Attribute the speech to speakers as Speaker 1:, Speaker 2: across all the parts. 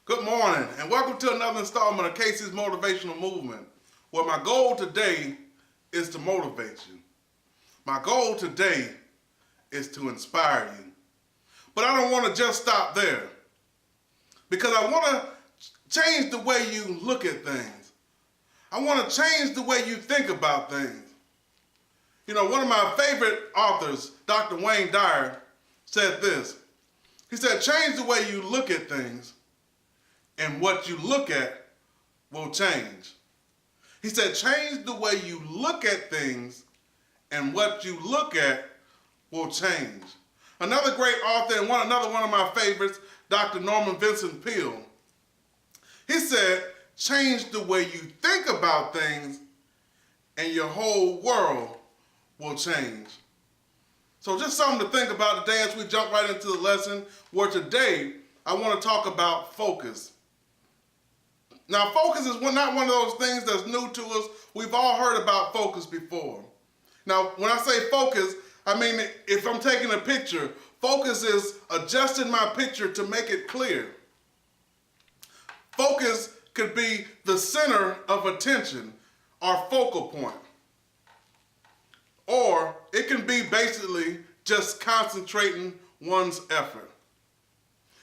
Speaker 1: Good morning, and welcome to another installment of Casey's Motivational Movement, where my goal today is to motivate you. My goal today is to inspire you. But I don't want to just stop there, because I want to change the way you look at things. I want to change the way you think about things. You know, one of my favorite authors, Dr. Wayne Dyer, said this. He said, change the way you look at things, and what you look at will change. He said, change the way you look at things, and what you look at will change. Another great author, and another one of my favorites, Dr. Norman Vincent Peale, he said, change the way you think about things, and your whole world will change. So just something to think about today as we jump right into the lesson, where today I want to talk about focus. Now, focus is not one of those things that's new to us. We've all heard about focus before. Now, when I say focus, I mean if I'm taking a picture, focus is adjusting my picture to make it clear. Focus could be the center of attention, our focal point. Or it can be basically just concentrating one's effort.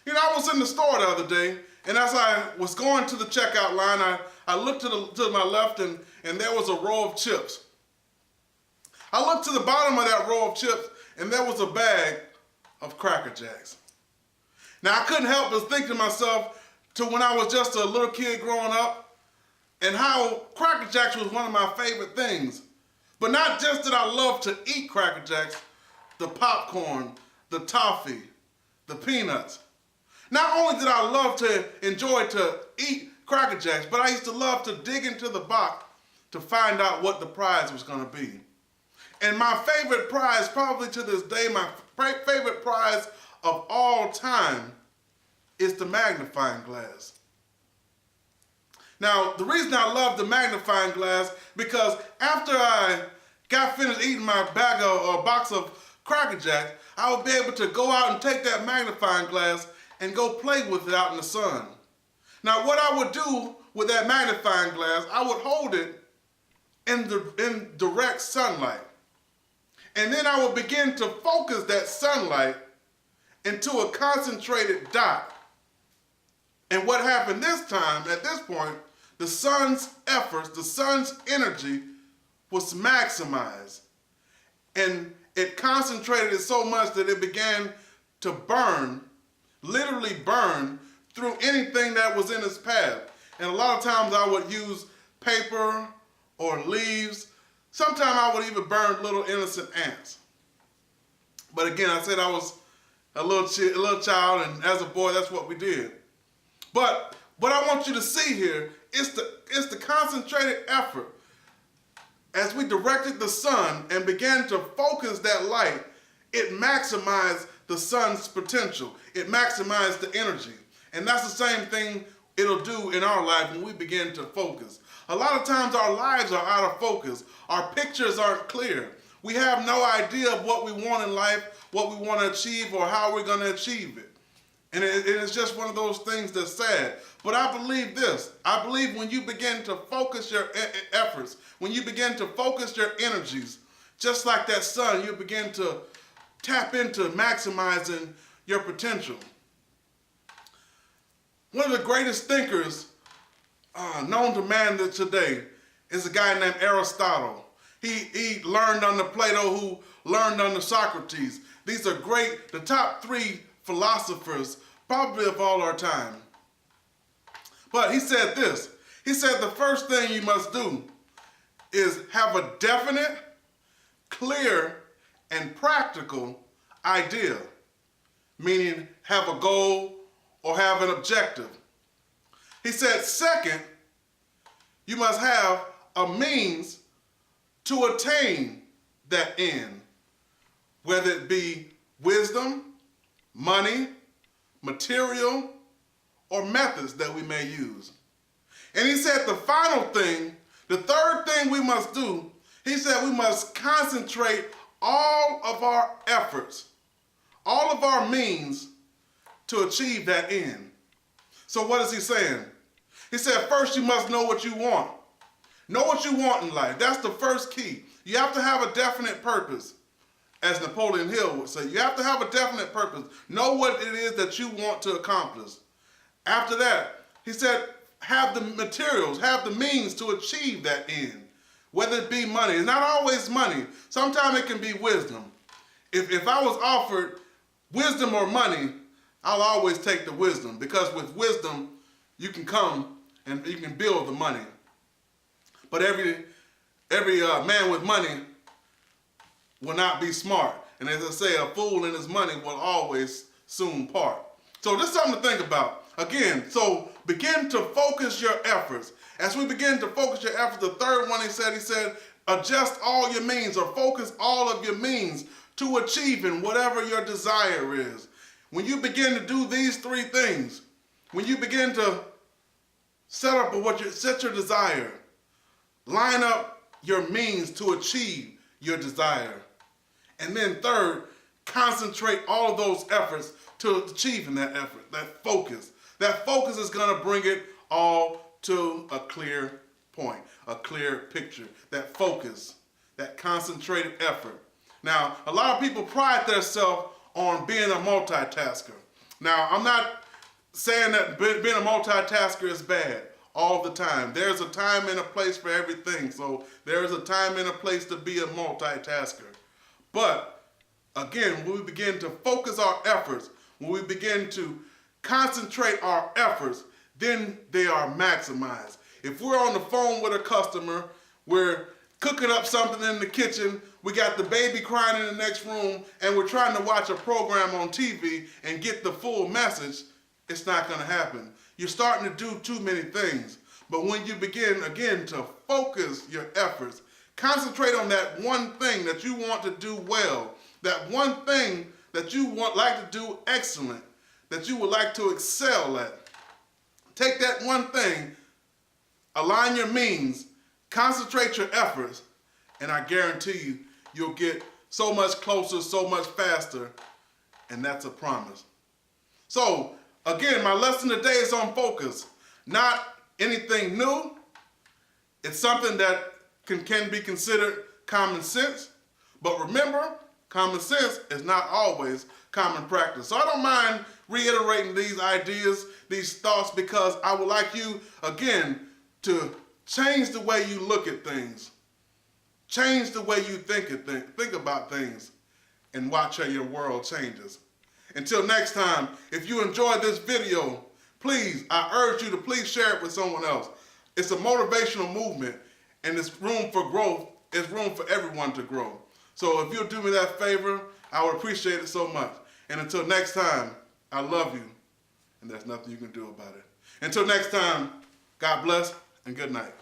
Speaker 1: You know, I was in the store the other day, and as I was going to the checkout line, I looked to my left, and there was a row of chips. I looked to the bottom of that row of chips, and there was a bag of Cracker Jacks. Now, I couldn't help but think to myself to when I was just a little kid growing up, and how Cracker Jacks was one of my favorite things. But not just that I love to eat Cracker Jacks, the popcorn, the toffee, the peanuts. Not only did I love to enjoy to eat Cracker Jacks, but I used to love to dig into the box to find out what the prize was going to be. And my favorite prize, probably to this day, my favorite prize of all time is the magnifying glass. Now, the reason I love the magnifying glass, because after I got finished eating my box of Cracker Jacks, I would be able to go out and take that magnifying glass and go play with it out in the sun. Now, what I would do with that magnifying glass, I would hold it in direct sunlight. And then I would begin to focus that sunlight into a concentrated dot. And what happened this time, at this point, the sun's efforts, the sun's energy was maximized. And it concentrated it so much that it began to burn, literally burn, through anything that was in its path. And a lot of times I would use paper or leaves. Sometimes I would even burn little innocent ants. But again, I said I was a little child, and as a boy, that's what we did. But what I want you to see here is the concentrated effort. As we directed the sun and began to focus that light, it maximized the sun's potential. It maximized the energy. And that's the same thing it'll do in our life when we begin to focus. A lot of times our lives are out of focus. Our pictures aren't clear. We have no idea of what we want in life, what we want to achieve, or how we're going to achieve it. And it's just one of those things that's sad. But I believe this. I believe when you begin to focus your efforts, when you begin to focus your energies, just like that sun, you begin to tap into maximizing your potential. One of the greatest thinkers known to man today is a guy named Aristotle. He learned under Plato, who learned under Socrates. These are the top three philosophers, probably of all our time. But he said this. He said the first thing you must do is have a definite, clear, and practical idea, meaning have a goal or have an objective. He said second, you must have a means to attain that end, whether it be wisdom, money, material, or methods that we may use. And he said the final thing, the third thing we must do, he said we must concentrate all of our efforts, all of our means to achieve that end. So what is he saying? He said, first you must know what you want. Know what you want in life. That's the first key. You have to have a definite purpose. As Napoleon Hill would say, you have to have a definite purpose. Know what it is that you want to accomplish. After that, he said, have the materials, have the means to achieve that end. Whether it be money. It's not always money. Sometimes it can be wisdom. If I was offered wisdom or money, I'll always take the wisdom, because with wisdom, you can come and you can build the money. But every man with money will not be smart. And as I say, a fool and his money will always soon part. So this is something to think about. Again, so begin to focus your efforts. As we begin to focus your efforts, the third one he said, adjust all your means, or focus all of your means to achieving whatever your desire is. When you begin to do these three things, when you begin to set your desire, line up your means to achieve your desire. And then third, concentrate all of those efforts to achieving that effort, that focus. That focus is going to bring it all to a clear point, a clear picture. That focus, that concentrated effort. Now, a lot of people pride themselves on being a multitasker. Now, I'm not saying that being a multitasker is bad all the time. There's a time and a place for everything. So there is a time and a place to be a multitasker. But again, when we begin to focus our efforts, when we begin to concentrate our efforts, then they are maximized. If we're on the phone with a customer, we're cooking up something in the kitchen, we got the baby crying in the next room, and we're trying to watch a program on TV and get the full message, it's not going to happen. You're starting to do too many things. But when you begin, again, to focus your efforts, concentrate on that one thing that you want to do well, that one thing that you like to do excellent, that you would like to excel at. Take that one thing, align your means, concentrate your efforts, and I guarantee you, you'll get so much closer, so much faster, and that's a promise. So, again, my lesson today is on focus. Not anything new. It's something that can be considered common sense. But remember, common sense is not always common practice. So I don't mind reiterating these ideas, these thoughts, because I would like you, again, to change the way you look at things. Change the way you think about things, and watch how your world changes. Until next time, if you enjoyed this video, please, I urge you to please share it with someone else. It's a motivational movement, and it's room for growth. It's room for everyone to grow. So if you'll do me that favor, I would appreciate it so much. And until next time, I love you, and there's nothing you can do about it. Until next time, God bless and good night.